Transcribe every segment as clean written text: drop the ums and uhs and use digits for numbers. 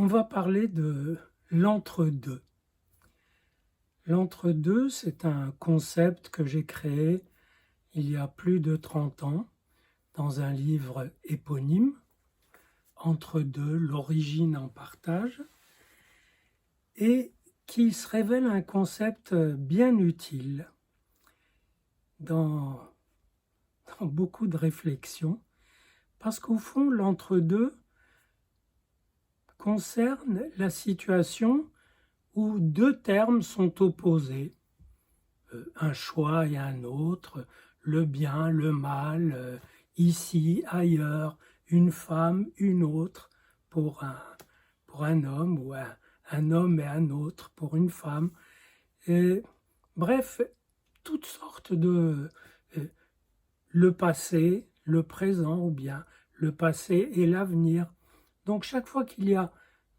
on va parler de l'entre-deux. L'entre-deux, c'est un concept que j'ai créé il y a plus de 30 ans dans un livre éponyme, Entre deux, l'origine en partage, et qui se révèle un concept bien utile dans beaucoup de réflexions, parce qu'au fond, l'entre-deux concerne la situation où deux termes sont opposés, un choix et un autre, le bien, le mal, ici, ailleurs, une femme, une autre, pour un homme, ou un homme et un autre pour une femme. Et, bref, toutes sortes de... le passé, le présent, ou bien le passé et l'avenir. Donc chaque fois qu'il y a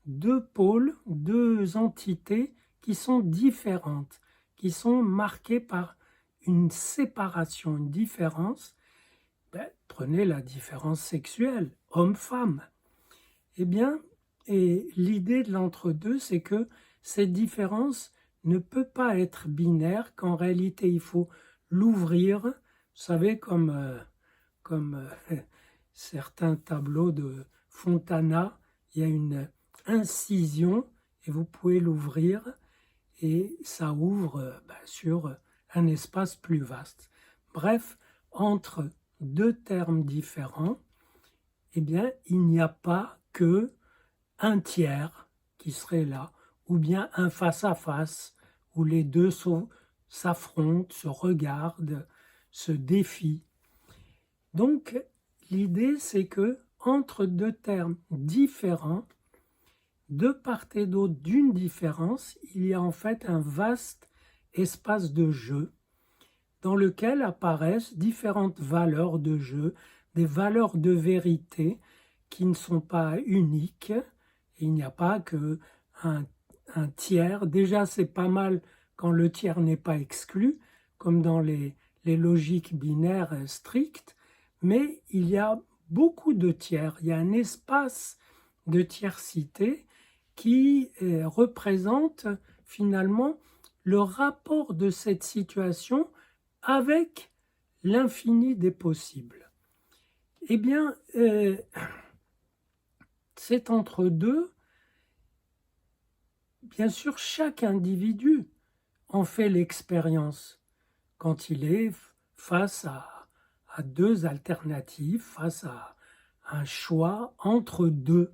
deux pôles, deux entités qui sont différentes, qui sont marquées par une séparation, une différence, prenez la différence sexuelle, homme-femme. Eh bien, et l'idée de l'entre-deux, c'est que cette différence ne peut pas être binaire, qu'en réalité il faut l'ouvrir, vous savez, comme certains tableaux de Fontana, il y a une incision et vous pouvez l'ouvrir et ça ouvre sur un espace plus vaste. Bref, entre deux termes différents, eh bien, il n'y a pas que un tiers qui serait là, ou bien un face-à-face, où les deux s'affrontent, se regardent, se défient. Donc, l'idée, c'est que entre deux termes différents, de part et d'autre d'une différence, il y a en fait un vaste espace de jeu dans lequel apparaissent différentes valeurs de jeu, des valeurs de vérité qui ne sont pas uniques. Et il n'y a pas que un tiers. Déjà, c'est pas mal quand le tiers n'est pas exclu, comme dans les logiques binaires strictes, mais il y a beaucoup de tiers. Il y a un espace de tiercité qui représente finalement le rapport de cette situation avec l'infini des possibles. Eh bien, c'est entre deux. Bien sûr, chaque individu en fait l'expérience quand il est face à deux alternatives, face à un choix entre deux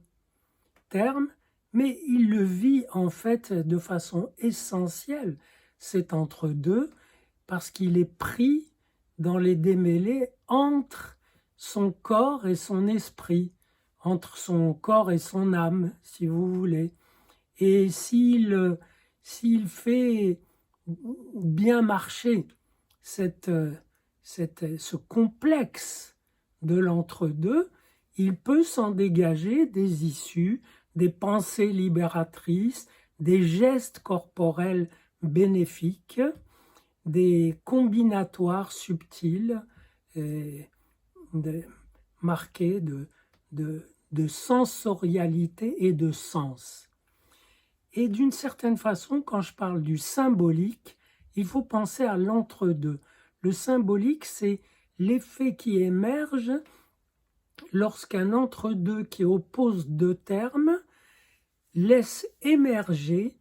termes, mais il le vit en fait de façon essentielle, cet entre deux, parce qu'il est pris dans les démêlés entre son corps et son esprit, entre son corps et son âme, si vous voulez. Et s'il fait bien marcher ce complexe de l'entre-deux, il peut s'en dégager des issues, des pensées libératrices, des gestes corporels bénéfiques, des combinatoires subtils marqués de sensorialité et de sens. Et d'une certaine façon, quand je parle du symbolique, il faut penser à l'entre-deux. Le symbolique, c'est l'effet qui émerge lorsqu'un entre-deux qui oppose deux termes laisse émerger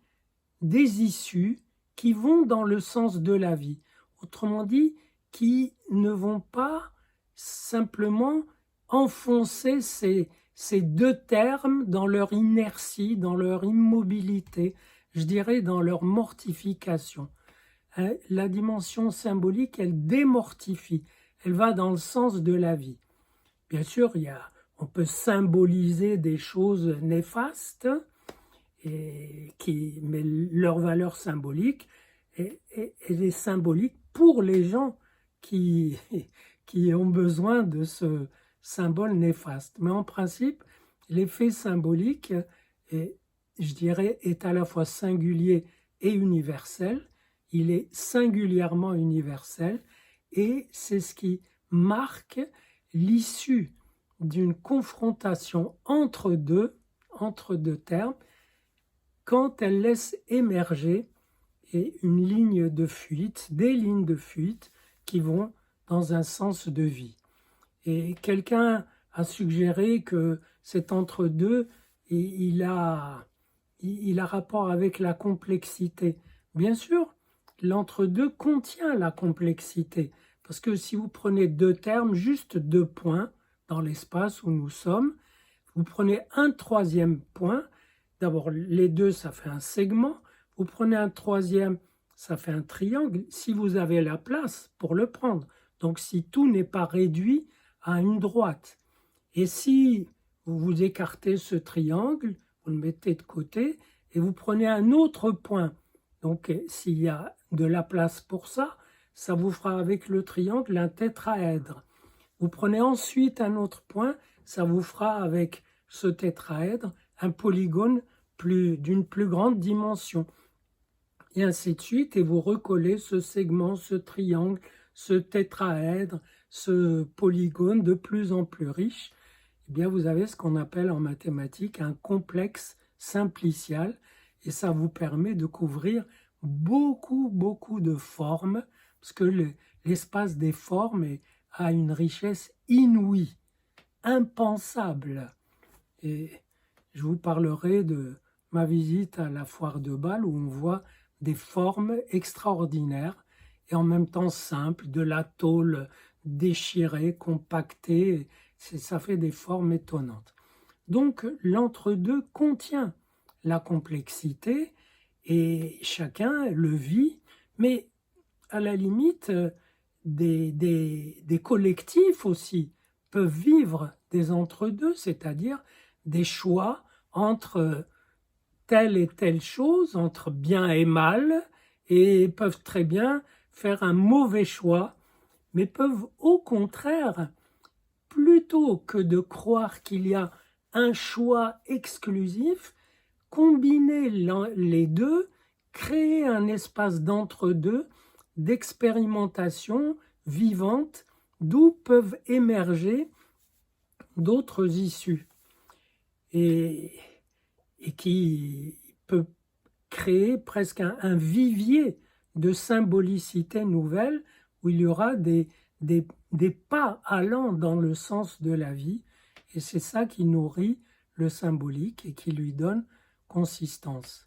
des issues qui vont dans le sens de la vie. Autrement dit, qui ne vont pas simplement enfoncer ces deux termes dans leur inertie, dans leur immobilité, je dirais dans leur mortification. La dimension symbolique, elle démortifie, elle va dans le sens de la vie. Bien sûr, on peut symboliser des choses néfastes, mais leur valeur symbolique est symbolique pour les gens qui ont besoin de ce symbole néfaste. Mais en principe, l'effet symbolique, je dirais, est à la fois singulier et universel. Il est singulièrement universel et c'est ce qui marque l'issue d'une confrontation entre deux entre deux termes quand elle laisse émerger une ligne de fuite, des lignes de fuite qui vont dans un sens de vie. Et quelqu'un a suggéré que cet entre-deux, il a rapport avec la complexité. Bien sûr, l'entre-deux contient la complexité, parce que si vous prenez deux termes, juste deux points dans l'espace où nous sommes, vous prenez un troisième point, d'abord les deux ça fait un segment, vous prenez un troisième, ça fait un triangle, si vous avez la place pour le prendre. Donc si tout n'est pas réduit à une droite. Et si vous écartez ce triangle, vous le mettez de côté et vous prenez un autre point. Donc s'il y a de la place pour ça, ça vous fera avec le triangle un tétraèdre. Vous prenez ensuite un autre point, ça vous fera avec ce tétraèdre un polygone d'une plus grande dimension. Et ainsi de suite, et vous recollez ce segment, ce triangle, ce tétraèdre, ce polygone de plus en plus riche. Eh bien, vous avez ce qu'on appelle en mathématiques un complexe simplicial, et ça vous permet de couvrir beaucoup de formes, parce que l'espace des formes a une richesse inouïe, impensable. Et je vous parlerai de ma visite à la foire de Bâle où on voit des formes extraordinaires et en même temps simples, de la tôle déchirée, compactée, ça fait des formes étonnantes. Donc l'entre-deux contient la complexité et chacun le vit, mais à la limite, des collectifs aussi peuvent vivre des entre-deux, c'est-à-dire des choix entre telle et telle chose, entre bien et mal, et peuvent très bien faire un mauvais choix, mais peuvent au contraire, plutôt que de croire qu'il y a un choix exclusif, combiner les deux, créer un espace d'entre-deux, d'expérimentation vivante, d'où peuvent émerger d'autres issues. Et qui peut créer presque un vivier de symbolicité nouvelle où il y aura des pas allant dans le sens de la vie. Et c'est ça qui nourrit le symbolique et qui lui donne consistance.